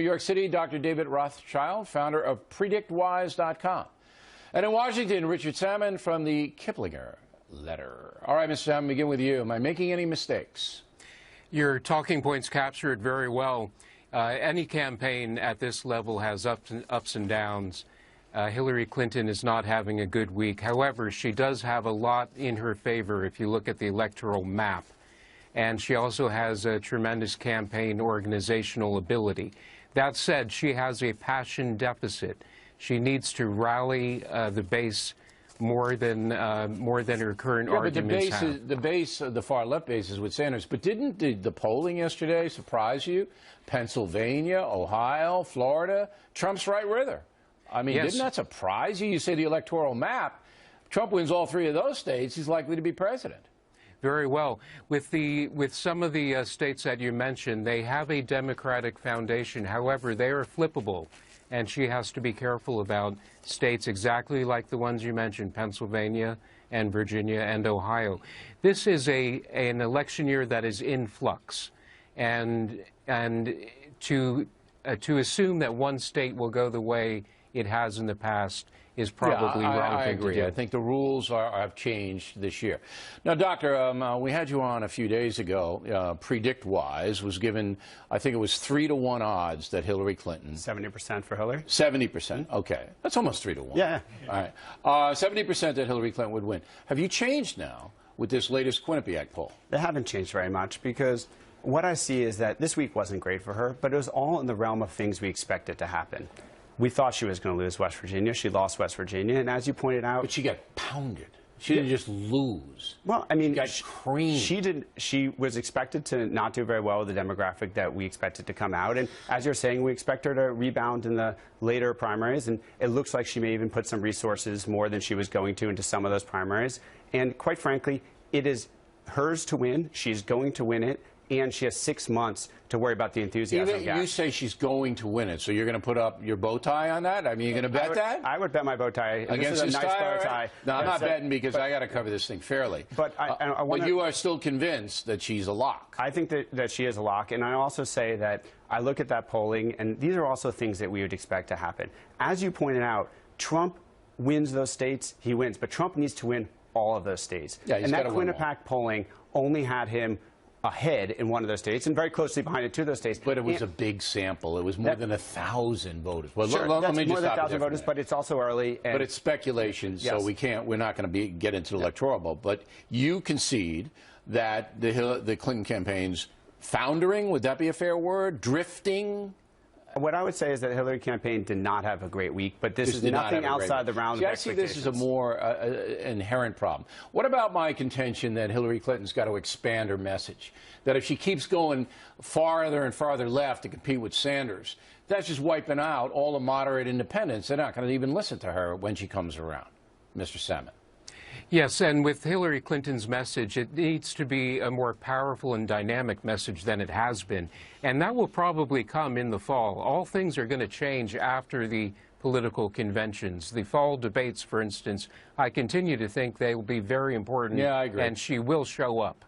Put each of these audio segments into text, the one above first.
York City, Dr. David Rothschild, founder of PredictWise.com. And in Washington, Richard Salmon from the Kiplinger Letter. All right, Mr. Salmon, begin with you. Am I making any mistakes? Your talking points capture it very well. Any campaign at this level has ups and downs. Hillary Clinton is not having a good week. However, she does have a lot in her favor if you look at the electoral map. And she also has a tremendous campaign organizational ability. That said, she has a passion deficit. She needs to rally the base more than her current arguments have. The base, the far left base is with Sanders. But didn't the polling yesterday surprise you? Pennsylvania, Ohio, Florida, Trump's right with her. I mean, yes. Didn't that surprise you? You say the electoral map. Trump wins all three of those states, he's likely to be president. Very well. With some of the states that you mentioned, they have a Democratic foundation. However, they are flippable, and she has to be careful about states exactly like the ones you mentioned, Pennsylvania and Virginia and Ohio. This is an election year that is in flux, and to assume that one state will go the way it has in the past is probably wrong. I agree. I think the rules have changed this year. Now, Doctor, we had you on a few days ago. PredictWise was given, I think it was 3-to-1 odds that Hillary Clinton. 70% for Hillary? 70%. Okay. That's almost 3-to-1. Yeah. All right. 70% that Hillary Clinton would win. Have you changed now with this latest Quinnipiac poll? They haven't changed very much because what I see is that this week wasn't great for her, but it was all in the realm of things we expected to happen. We thought she was going to lose West Virginia. She lost West Virginia, and as you pointed out... But she got pounded. She didn't just lose. Well, I mean... She got creamed. She was expected to not do very well with the demographic that we expected to come out, and as you're saying, we expect her to rebound in the later primaries, and it looks like she may even put some resources, more than she was going to, into some of those primaries. And quite frankly, it is hers to win. She's going to win it. And she has 6 months to worry about the enthusiasm gap. You say she's going to win it, so you're going to put up your bow tie on that? I mean, you're going to bet that? I would bet my bow tie. Against this is a nice bow tie. Right? No, I'm not betting because I got to cover this thing fairly. But but you are still convinced that she's a lock? I think that she is a lock, and I also say that I look at that polling, and these are also things that we would expect to happen. As you pointed out, Trump wins those states, he wins, but Trump needs to win all of those states. Yeah, and that Quinnipiac polling only had him ahead in one of those states and very closely behind it two of those states. But it was a big sample. It was more than 1,000 voters. Well, sure, let me more just than stop 1,000 voters, but it's also early. But it's speculation, so we're not going to get into the electoral vote. But you concede that the Clinton campaign's foundering, would that be a fair word? Drifting? What I would say is that the Hillary campaign did not have a great week, but this is nothing outside the realm of expectations. I see this as a more inherent problem. What about my contention that Hillary Clinton's got to expand her message? That if she keeps going farther and farther left to compete with Sanders, that's just wiping out all the moderate independents. They're not going to even listen to her when she comes around. Mr. Salmon. Yes, and with Hillary Clinton's message, it needs to be a more powerful and dynamic message than it has been. And that will probably come in the fall. All things are going to change after the political conventions. The fall debates, for instance, I continue to think they will be very important. Yeah, I agree. And she will show up.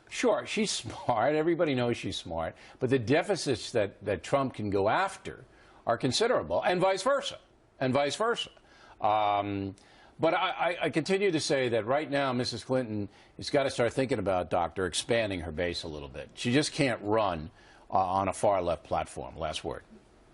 Sure, she's smart. Everybody knows she's smart. But the deficits that Trump can go after are considerable, and vice versa, and vice versa. But I continue to say that right now, Mrs. Clinton has got to start thinking about, Doctor, expanding her base a little bit. She just can't run on a far-left platform. Last word.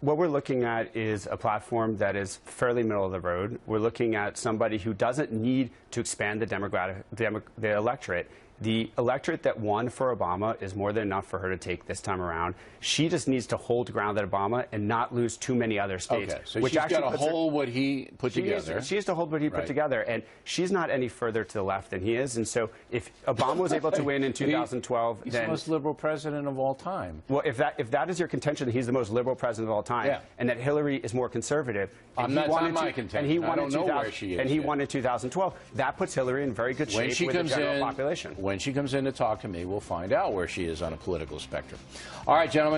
What we're looking at is a platform that is fairly middle of the road. We're looking at somebody who doesn't need to expand the electorate. The electorate that won for Obama is more than enough for her to take this time around. She just needs to hold ground at Obama and not lose too many other states. Okay, so she's got to hold what he put together. She has to hold what he put together, and she's not any further to the left than he is. And so if Obama was able to win in 2012, he's then the most liberal president of all time. Well, if that is your contention, that he's the most liberal president of all time, and that Hillary is more conservative, that's not my contention. And he won I don't know where she is. And he won in 2012. That puts Hillary in very good shape with the general population. When she comes in to talk to me, we'll find out where she is on a political spectrum. All right, gentlemen.